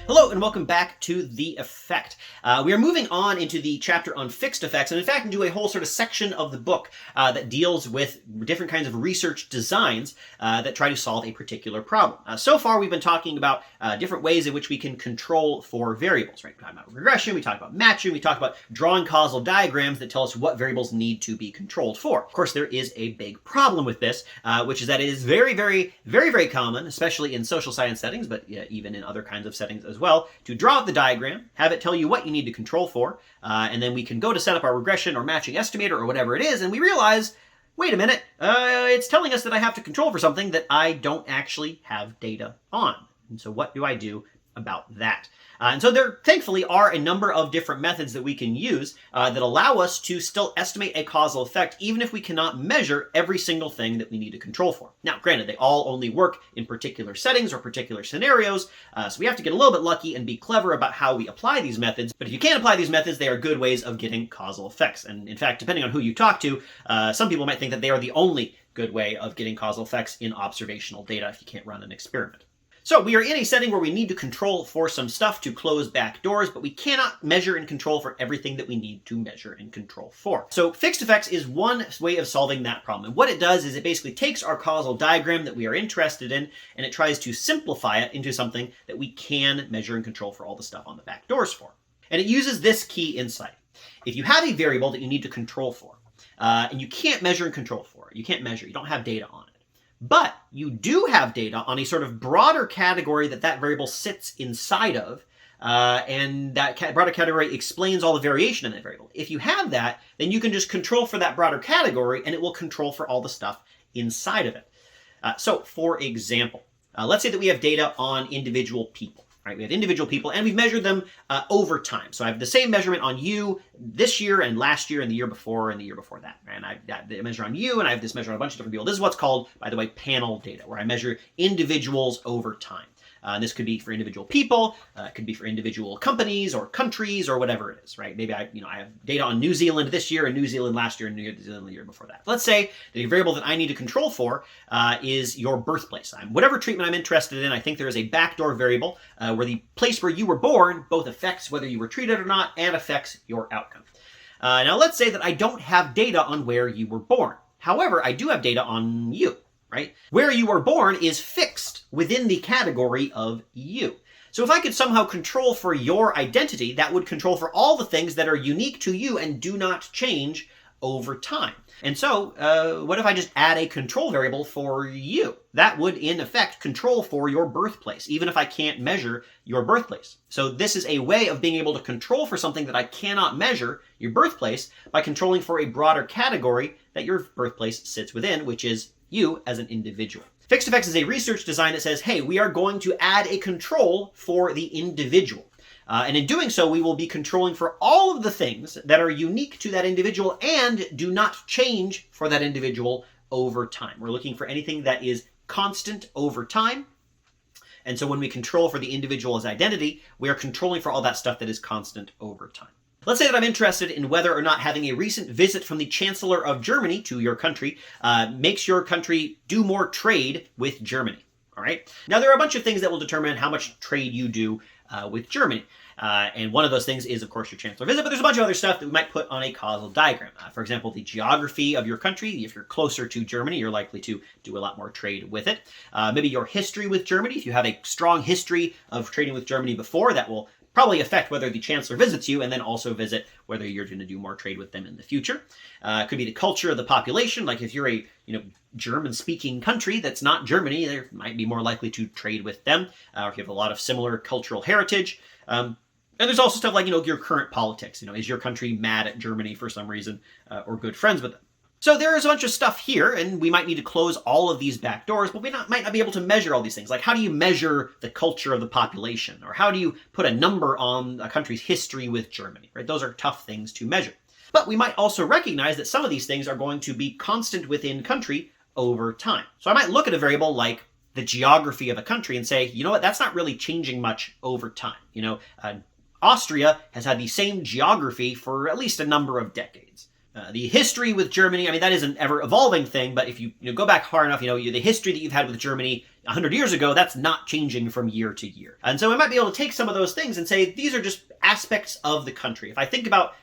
Hello and welcome back to The Effect. We are moving on into the chapter on fixed effects, and in fact into a whole sort of section of the book that deals with different kinds of research designs that try to solve a particular problem. So far we've been talking about different ways in which we can control for variables, right? We talked about regression, we talked about matching, we talked about drawing causal diagrams that tell us what variables need to be controlled for. Of course, there is a big problem with this, which is that it is very common, especially in social science settings, but even in other kinds of settings as well, to draw out the diagram, have it tell you what you need to control for, and then we can go to set up our regression or matching estimator or whatever it is, and we realize, wait a minute, it's telling us that I have to control for something that I don't actually have data on. And so what do I do about that? And so there, thankfully, are a number of different methods that we can use that allow us to still estimate a causal effect, even if we cannot measure every single thing that we need to control for. Now, granted, they all only work in particular settings or particular scenarios, so we have to get a little bit lucky and be clever about how we apply these methods. But if you can't apply these methods, they are good ways of getting causal effects. And in fact, depending on who you talk to, some people might think that they are the only good way of getting causal effects in observational data if you can't run an experiment. So we are in a setting where we need to control for some stuff to close back doors, but we cannot measure and control for everything that we need to measure and control for. So fixed effects is one way of solving that problem. And what it does is it basically takes our causal diagram that we are interested in, and it tries to simplify it into something that we can measure and control for all the stuff on the back doors for. And it uses this key insight. If you have a variable that you need to control for, and you can't measure and control for it, you don't have data on it, but you do have data on a sort of broader category that variable sits inside of, and that broader category explains all the variation in that variable. If you have that, then you can just control for that broader category, and it will control for all the stuff inside of it. So, for example, let's say that we have data on individual people. Right, we have individual people, and we've measured them over time. So I have the same measurement on you this year and last year and the year before and the year before that. And I measure on you, and I have this measure on a bunch of different people. This is what's called, by the way, panel data, where I measure individuals over time. And this could be for individual people, it could be for individual companies or countries or whatever it is, right? Maybe I have data on New Zealand this year and New Zealand last year and New Zealand the year before that. Let's say that a variable that I need to control for is your birthplace. Whatever treatment I'm interested in, I think there is a backdoor variable where the place where you were born both affects whether you were treated or not and affects your outcome. Now let's say that I don't have data on where you were born. However, I do have data on you. Right? Where you were born is fixed within the category of you. So if I could somehow control for your identity, that would control for all the things that are unique to you and do not change over time. And so what if I just add a control variable for you? That would, in effect, control for your birthplace, even if I can't measure your birthplace. So this is a way of being able to control for something that I cannot measure, your birthplace, by controlling for a broader category that your birthplace sits within, which is you as an individual. Fixed effects is a research design that says, hey, we are going to add a control for the individual. And in doing so, we will be controlling for all of the things that are unique to that individual and do not change for that individual over time. We're looking for anything that is constant over time. And so when we control for the individual's identity, we are controlling for all that stuff that is constant over time. Let's say that I'm interested in whether or not having a recent visit from the Chancellor of Germany to your country makes your country do more trade with Germany. All right. Now, there are a bunch of things that will determine how much trade you do with Germany. And one of those things is, of course, your Chancellor visit, but there's a bunch of other stuff that we might put on a causal diagram. For example, the geography of your country. If you're closer to Germany, you're likely to do a lot more trade with it. Maybe your history with Germany. If you have a strong history of trading with Germany before, that will probably affect whether the chancellor visits you, and then also visit whether you're going to do more trade with them in the future. It could be the culture of the population. Like if you're a German-speaking country that's not Germany, there might be more likely to trade with them. Or if you have a lot of similar cultural heritage. And there's also stuff like your current politics. Is your country mad at Germany for some reason, or good friends with them? So there is a bunch of stuff here, and we might need to close all of these back doors, but we might not be able to measure all these things. Like, how do you measure the culture of the population? Or how do you put a number on a country's history with Germany? Right? Those are tough things to measure. But we might also recognize that some of these things are going to be constant within country over time. So I might look at a variable like the geography of a country and say, you know what, that's not really changing much over time. Austria has had the same geography for at least a number of decades. The history with Germany, I mean, that is an ever-evolving thing, but if you, go back far enough, the history that you've had with Germany 100 years ago, that's not changing from year to year. And so I might be able to take some of those things and say, these are just aspects of the country. If I think about,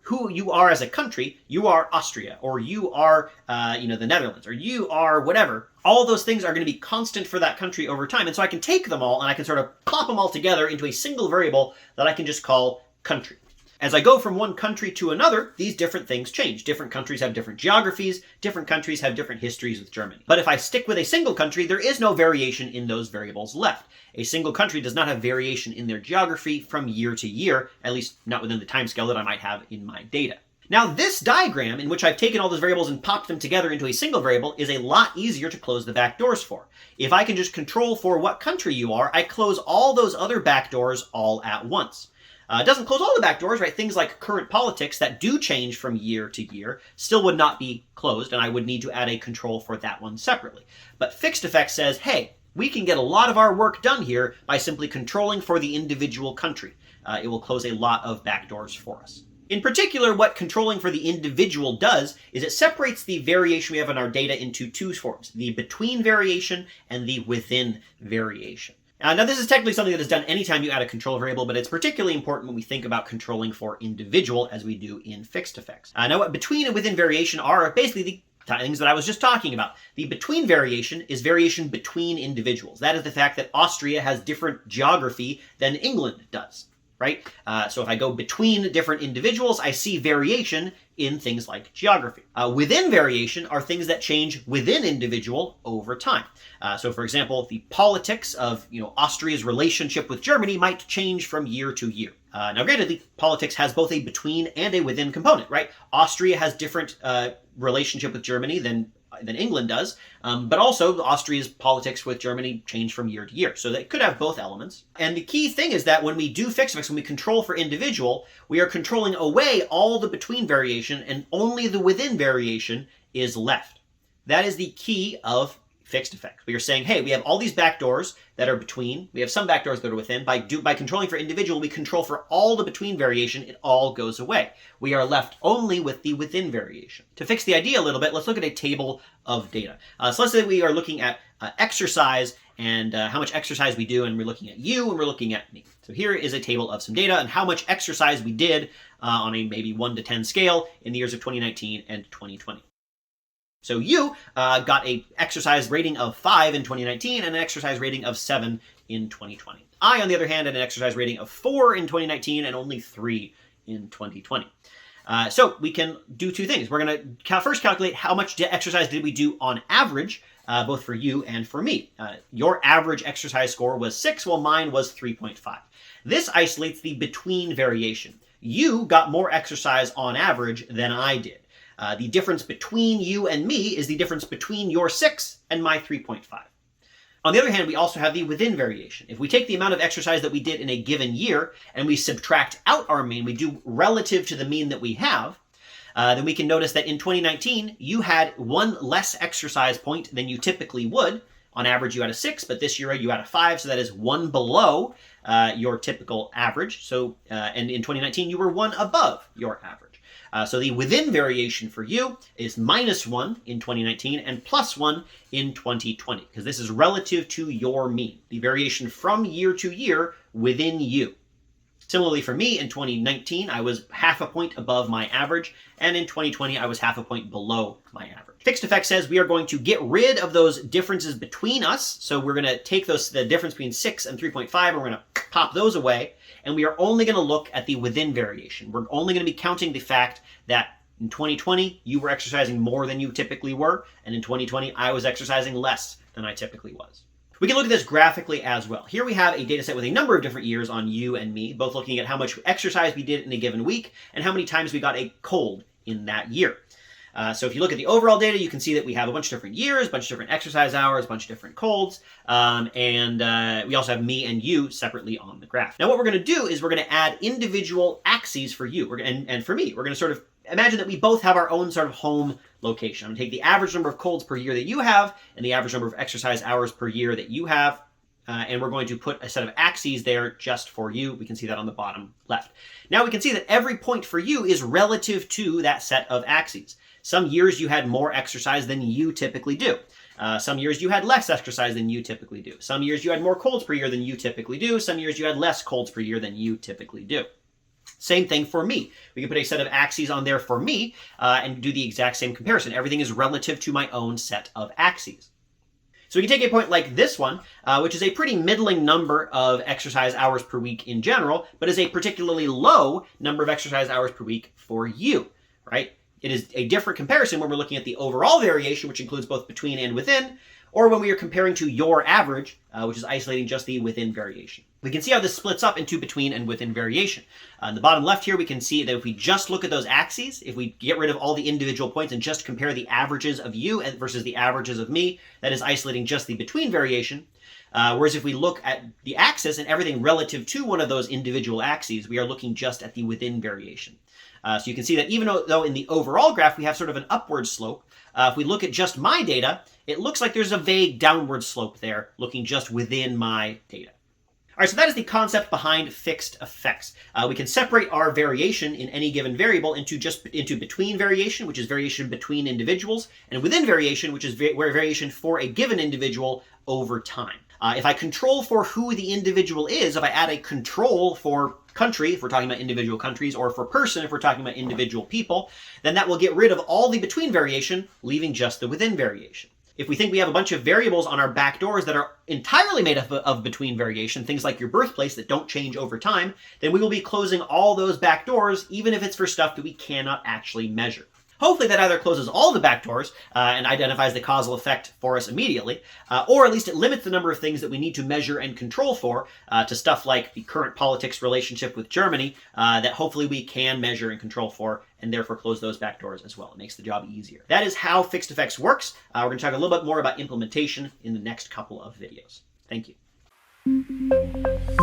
who you are as a country, you are Austria, or you are, the Netherlands, or you are whatever. All those things are going to be constant for that country over time. And so I can take them all and I can sort of plop them all together into a single variable that I can just call country. As I go from one country to another, these different things change. Different countries have different geographies, different countries have different histories with Germany. But if I stick with a single country, there is no variation in those variables left. A single country does not have variation in their geography from year to year, at least not within the timescale that I might have in my data. Now, this diagram, in which I've taken all those variables and popped them together into a single variable, is a lot easier to close the back doors for. If I can just control for what country you are, I close all those other back doors all at once. It doesn't close all the back doors, right? Things like current politics that do change from year to year still would not be closed, and I would need to add a control for that one separately. But fixed effect says, hey, we can get a lot of our work done here by simply controlling for the individual country. It will close a lot of back doors for us. In particular, what controlling for the individual does is it separates the variation we have in our data into two forms, the between variation and the within variation. Now, this is technically something that is done anytime you add a control variable, but it's particularly important when we think about controlling for individual, as we do in fixed effects. Now, what between and within variation are basically the things that I was just talking about. The between variation is variation between individuals. That is the fact that Austria has different geography than England does, right? So if I go between different individuals, I see variation in things like geography. Within variation are things that change within individual over time. So for example, the politics of Austria's relationship with Germany might change from year to year. Now granted, the politics has both a between and a within component, right? Austria has different relationship with Germany than England does, but also Austria's politics with Germany change from year to year. So they could have both elements. And the key thing is that when we do fixed effects, when we control for individual, we are controlling away all the between variation and only the within variation is left. That is the key of fixed effects. We are saying, hey, we have all these backdoors that are between. We have some backdoors that are within. By controlling for individual, we control for all the between variation. It all goes away. We are left only with the within variation. To fix the idea a little bit, let's look at a table of data. So let's say we are looking at exercise and how much exercise we do, and we're looking at you and we're looking at me. So here is a table of some data and how much exercise we did on a maybe 1 to 10 scale in the years of 2019 and 2020. So you got an exercise rating of 5 in 2019 and an exercise rating of 7 in 2020. I, on the other hand, had an exercise rating of 4 in 2019 and only 3 in 2020. So we can do two things. We're going to first calculate how much exercise did we do on average, both for you and for me. Your average exercise score was 6, while mine was 3.5. This isolates the between variation. You got more exercise on average than I did. The difference between you and me is the difference between your 6 and my 3.5. On the other hand, we also have the within variation. If we take the amount of exercise that we did in a given year and we subtract out our mean, we do relative to the mean that we have, then we can notice that in 2019, you had 1 less exercise point than you typically would. On average, you had a 6, but this year you had a 5, so that is 1 below your typical average. So, and in 2019, you were 1 above your average. So the within variation for you is -1 in 2019 and +1 in 2020, because this is relative to your mean, the variation from year to year within you. Similarly for me, in 2019, I was half a point above my average, and in 2020, I was half a point below my average. Fixed effect says we are going to get rid of those differences between us, so we're going to take the difference between 6 and 3.5, and we're going to pop those away, and we are only going to look at the within variation. We're only going to be counting the fact that in 2020, you were exercising more than you typically were, and in 2020, I was exercising less than I typically was. We can look at this graphically as well. Here we have a data set with a number of different years on you and me, both looking at how much exercise we did in a given week and how many times we got a cold in that year. So if you look at the overall data, you can see that we have a bunch of different years, a bunch of different exercise hours, a bunch of different colds, and we also have me and you separately on the graph. Now what we're going to do is we're going to add individual axes for you and for me. We're going to sort of imagine that we both have our own sort of home location. I'm going to take the average number of colds per year that you have and the average number of exercise hours per year that you have, and we're going to put a set of axes there just for u. We can see that on the bottom left. Now we can see that every point for u is relative to that set of axes. Some years you had more exercise than you typically do. Some years you had less exercise than you typically do. Some years you had more colds per year than you typically do. Some years you had less colds per year than you typically do. Same thing for me. We can put a set of axes on there for me and do the exact same comparison. Everything is relative to my own set of axes. So we can take a point like this one, which is a pretty middling number of exercise hours per week in general, but is a particularly low number of exercise hours per week for you, right? It is a different comparison when we're looking at the overall variation, which includes both between and within, or when we are comparing to your average, which is isolating just the within variation. We can see how this splits up into between and within variation. On the bottom left here, we can see that if we just look at those axes, if we get rid of all the individual points and just compare the averages of you versus the averages of me, that is isolating just the between variation. Whereas if we look at the axis and everything relative to one of those individual axes, we are looking just at the within variation. So you can see that even though in the overall graph we have sort of an upward slope, if we look at just my data, it looks like there's a vague downward slope there, looking just within my data. All right, so that is the concept behind fixed effects. We can separate our variation in any given variable into between variation, which is variation between individuals, and within variation, which is variation for a given individual over time. If I control for who the individual is, if I add a control for country, if we're talking about individual countries, or for person, if we're talking about individual people, then that will get rid of all the between variation, leaving just the within variation. If we think we have a bunch of variables on our back doors that are entirely made up of between variation, things like your birthplace that don't change over time, then we will be closing all those back doors, even if it's for stuff that we cannot actually measure. Hopefully that either closes all the back doors and identifies the causal effect for us immediately, or at least it limits the number of things that we need to measure and control for to stuff like the current politics relationship with Germany that hopefully we can measure and control for and therefore close those back doors as well. It makes the job easier. That is how fixed effects works. We're going to talk a little bit more about implementation in the next couple of videos. Thank you.